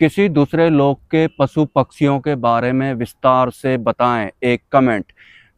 किसी दूसरे लोक के पशु पक्षियों के बारे में विस्तार से बताएं। एक कमेंट।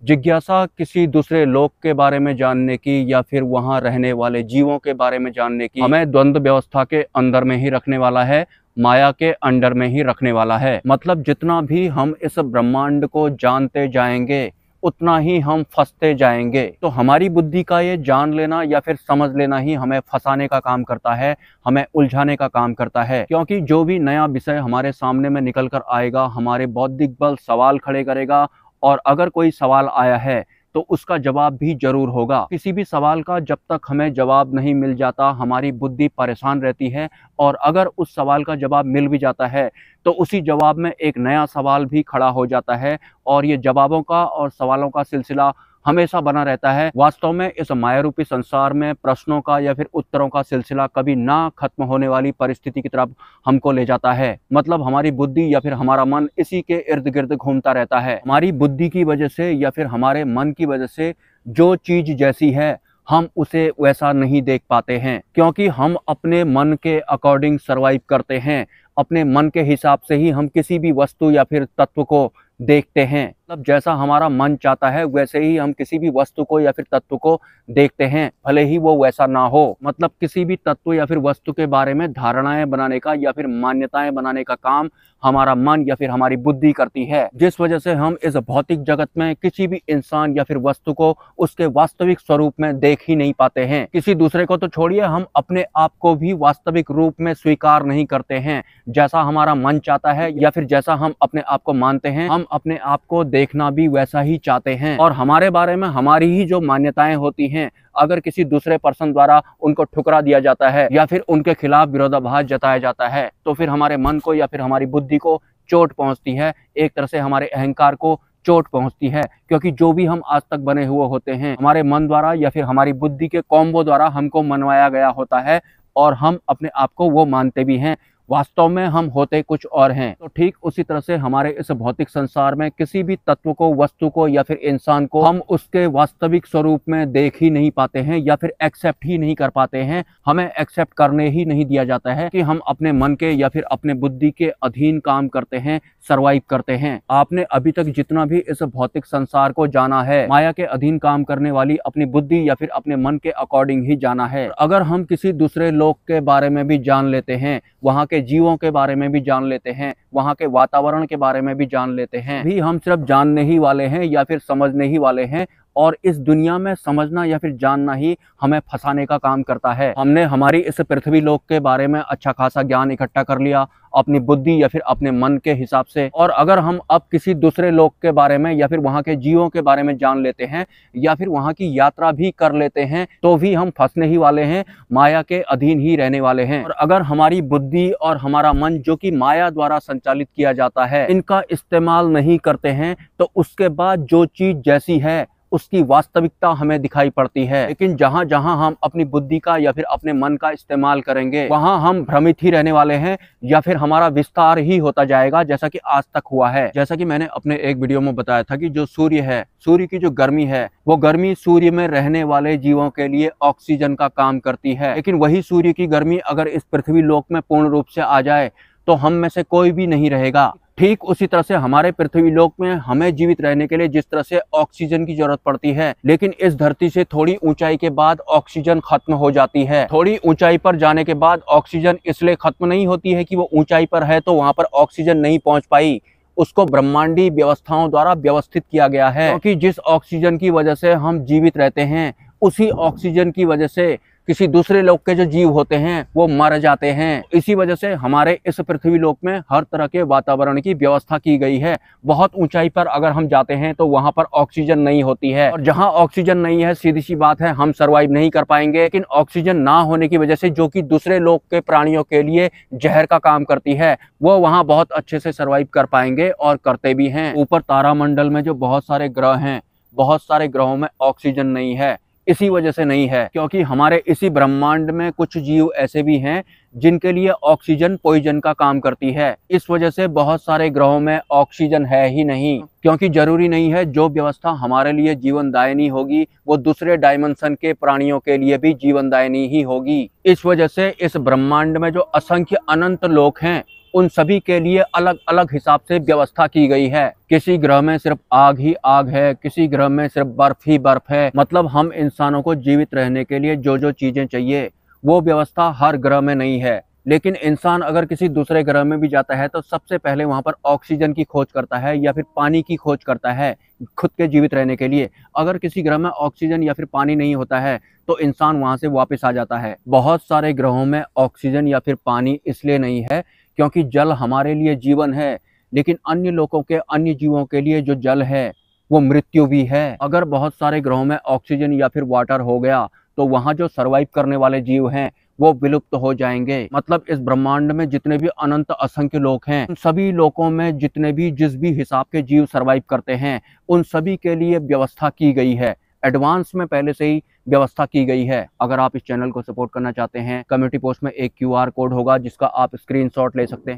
जिज्ञासा किसी दूसरे लोक के बारे में जानने की या फिर वहां रहने वाले जीवों के बारे में जानने की हमें द्वंद्व व्यवस्था के अंदर में ही रखने वाला है, माया के अंडर में ही रखने वाला है। मतलब जितना भी हम इस ब्रह्मांड को जानते जाएंगे उतना ही हम फंसते जाएंगे। तो हमारी बुद्धि का ये जान लेना या फिर समझ लेना ही हमें फंसाने का काम करता है, हमें उलझाने का काम करता है। क्योंकि जो भी नया विषय हमारे सामने में निकल कर आएगा हमारे बौद्धिक बल सवाल खड़े करेगा, और अगर कोई सवाल आया है तो उसका जवाब भी जरूर होगा। किसी भी सवाल का जब तक हमें जवाब नहीं मिल जाता हमारी बुद्धि परेशान रहती है, और अगर उस सवाल का जवाब मिल भी जाता है तो उसी जवाब में एक नया सवाल भी खड़ा हो जाता है, और ये जवाबों का और सवालों का सिलसिला हमेशा बना रहता है। वास्तव में इस माया रूपी संसार में प्रश्नों का या फिर उत्तरों का सिलसिला कभी ना खत्म होने वाली परिस्थिति की तरफ हमको ले जाता है। मतलब हमारी बुद्धि या फिर हमारा मन इसी के इर्द गिर्द घूमता रहता है। हमारी बुद्धि की वजह से या फिर हमारे मन की वजह से जो चीज जैसी है हम उसे वैसा नहीं देख पाते हैं, क्योंकि हम अपने मन के अकॉर्डिंग सरवाइव करते हैं। अपने मन के हिसाब से ही हम किसी भी वस्तु या फिर तत्व को देखते हैं। मतलब जैसा हमारा मन चाहता है वैसे ही हम किसी भी वस्तु को या फिर तत्व को देखते हैं, भले ही वो वैसा ना हो। मतलब किसी भी तत्व या फिर वस्तु के बारे में धारणाएं बनाने का या फिर मान्यताएं बनाने का काम हमारा मन या फिर हमारी बुद्धि करती है, जिस वजह से हम इस भौतिक जगत में किसी भी इंसान या फिर वस्तु को उसके वास्तविक स्वरूप में देख ही नहीं पाते हैं। किसी दूसरे को तो छोड़िए, हम अपने आप को भी वास्तविक रूप में स्वीकार नहीं करते हैं। जैसा हमारा मन चाहता है या फिर जैसा हम अपने आप को मानते हैं, हम अपने आप को देखना भी वैसा ही चाहते हैं। और हमारे बारे में हमारी ही जो मान्यताएं होती हैं, अगर किसी दूसरे पर्सन द्वारा उनको ठुकरा दिया जाता है या फिर उनके खिलाफ विरोधाभास जताया जाता है तो फिर हमारे मन को या फिर हमारी बुद्धि को चोट पहुंचती है। एक तरह से हमारे अहंकार को चोट पहुंचती है, क्योंकि जो भी हम आज तक बने हुए होते हैं हमारे मन द्वारा या फिर हमारी बुद्धि के कॉम्बो द्वारा हमको मनवाया गया होता है, और हम अपने आप को वो मानते भी हैं। वास्तव में हम होते कुछ और हैं। तो ठीक उसी तरह से हमारे इस भौतिक संसार में किसी भी तत्व को, वस्तु को या फिर इंसान को हम उसके वास्तविक स्वरूप में देख ही नहीं पाते हैं या फिर एक्सेप्ट ही नहीं कर पाते हैं। हमें एक्सेप्ट करने ही नहीं दिया जाता है कि हम अपने मन के या फिर अपने बुद्धि के अधीन काम करते हैं, सर्वाइव करते हैं। आपने अभी तक जितना भी इस भौतिक संसार को जाना है माया के अधीन काम करने वाली अपनी बुद्धि या फिर अपने मन के अकॉर्डिंग ही जाना है। अगर हम किसी दूसरे लोक के बारे में भी जान लेते हैं, वहाँ के जीवों के बारे में भी जान लेते हैं, वहाँ के वातावरण के बारे में भी जान लेते हैं, भी हम सिर्फ जानने ही वाले हैं या फिर समझने ही वाले हैं। और इस दुनिया में समझना या फिर जानना ही हमें फंसाने का काम करता है। हमने हमारी इस पृथ्वी लोक के बारे में अच्छा खासा ज्ञान इकट्ठा कर लिया अपनी बुद्धि या फिर अपने मन के हिसाब से, और अगर हम अब किसी दूसरे लोक के बारे में या फिर वहाँ के जीवों के बारे में जान लेते हैं या फिर वहाँ की यात्रा भी कर लेते हैं तो भी हम फंसने ही वाले हैं, माया के अधीन ही रहने वाले हैं। और अगर हमारी बुद्धि और हमारा मन, जो कि माया द्वारा संचालित किया जाता है, इनका इस्तेमाल नहीं करते हैं तो उसके बाद जो चीज जैसी है उसकी वास्तविकता हमें दिखाई पड़ती है। लेकिन जहां जहां हम अपनी बुद्धि का या फिर अपने मन का इस्तेमाल करेंगे वहां हम भ्रमित ही रहने वाले हैं, या फिर हमारा विस्तार ही होता जाएगा, जैसा कि आज तक हुआ है। जैसा कि मैंने अपने एक वीडियो में बताया था कि जो सूर्य है, सूर्य की जो गर्मी है, वो गर्मी सूर्य में रहने वाले जीवों के लिए ऑक्सीजन का काम करती है। लेकिन वही सूर्य की गर्मी अगर इस पृथ्वी लोक में पूर्ण रूप से आ जाए तो हम में से कोई भी नहीं रहेगा। ठीक उसी तरह से हमारे पृथ्वी लोक में हमें जीवित रहने के लिए जिस तरह से ऑक्सीजन की जरूरत पड़ती है, लेकिन इस धरती से थोड़ी ऊंचाई के बाद ऑक्सीजन खत्म हो जाती है। थोड़ी ऊंचाई पर जाने के बाद ऑक्सीजन इसलिए खत्म नहीं होती है कि वो ऊंचाई पर है तो वहां पर ऑक्सीजन नहीं पहुंच पाई, उसको ब्रह्मांडीय व्यवस्थाओं द्वारा व्यवस्थित किया गया है। क्योंकि जिस ऑक्सीजन की वजह से हम जीवित रहते हैं उसी ऑक्सीजन की वजह से किसी दूसरे लोक के जो जीव होते हैं वो मर जाते हैं। इसी वजह से हमारे इस पृथ्वी लोक में हर तरह के वातावरण की व्यवस्था की गई है। बहुत ऊंचाई पर अगर हम जाते हैं तो वहां पर ऑक्सीजन नहीं होती है, और जहां ऑक्सीजन नहीं है सीधी सी बात है हम सरवाइव नहीं कर पाएंगे। लेकिन ऑक्सीजन ना होने की वजह से, जो कि दूसरे लोक के प्राणियों के लिए जहर का काम करती है, वो वहां बहुत अच्छे से सरवाइव कर पाएंगे और करते भी हैं। ऊपर तारामंडल में जो बहुत सारे ग्रह हैं, बहुत सारे ग्रहों में ऑक्सीजन नहीं है। इसी वजह से नहीं है क्योंकि हमारे इसी ब्रह्मांड में कुछ जीव ऐसे भी हैं जिनके लिए ऑक्सीजन पॉइजन का काम करती है। इस वजह से बहुत सारे ग्रहों में ऑक्सीजन है ही नहीं, क्योंकि जरूरी नहीं है जो व्यवस्था हमारे लिए जीवनदायिनी होगी वो दूसरे डायमेंशन के प्राणियों के लिए भी जीवनदायिनी ही होगी। इस वजह से इस ब्रह्मांड में जो असंख्य अनंत लोक हैं उन सभी के लिए अलग अलग हिसाब से व्यवस्था की गई है। किसी ग्रह में सिर्फ आग ही आग है, किसी ग्रह में सिर्फ बर्फ ही बर्फ है। मतलब हम इंसानों को जीवित रहने के लिए जो जो चीजें चाहिए वो व्यवस्था हर ग्रह में नहीं है। लेकिन इंसान अगर किसी दूसरे ग्रह में भी जाता है तो सबसे पहले वहां पर ऑक्सीजन की खोज करता है या फिर पानी की खोज करता है खुद के जीवित रहने के लिए। अगर किसी ग्रह में ऑक्सीजन या फिर पानी नहीं होता है तो इंसान वहां से वापस आ जाता है। बहुत सारे ग्रहों में ऑक्सीजन या फिर पानी इसलिए नहीं है क्योंकि जल हमारे लिए जीवन है, लेकिन अन्य लोगों के, अन्य जीवों के लिए जो जल है वो मृत्यु भी है। अगर बहुत सारे ग्रहों में ऑक्सीजन या फिर वाटर हो गया तो वहां जो सरवाइव करने वाले जीव हैं वो विलुप्त हो जाएंगे। मतलब इस ब्रह्मांड में जितने भी अनंत असंख्य लोक हैं, उन सभी लोकों में जितने भी जिस भी हिसाब के जीव सरवाइव करते हैं उन सभी के लिए व्यवस्था की गई है। एडवांस में पहले से ही व्यवस्था की गई है। अगर आप इस चैनल को सपोर्ट करना चाहते हैं, कम्युनिटी पोस्ट में एक QR कोड होगा जिसका आप स्क्रीनशॉट ले सकते हैं।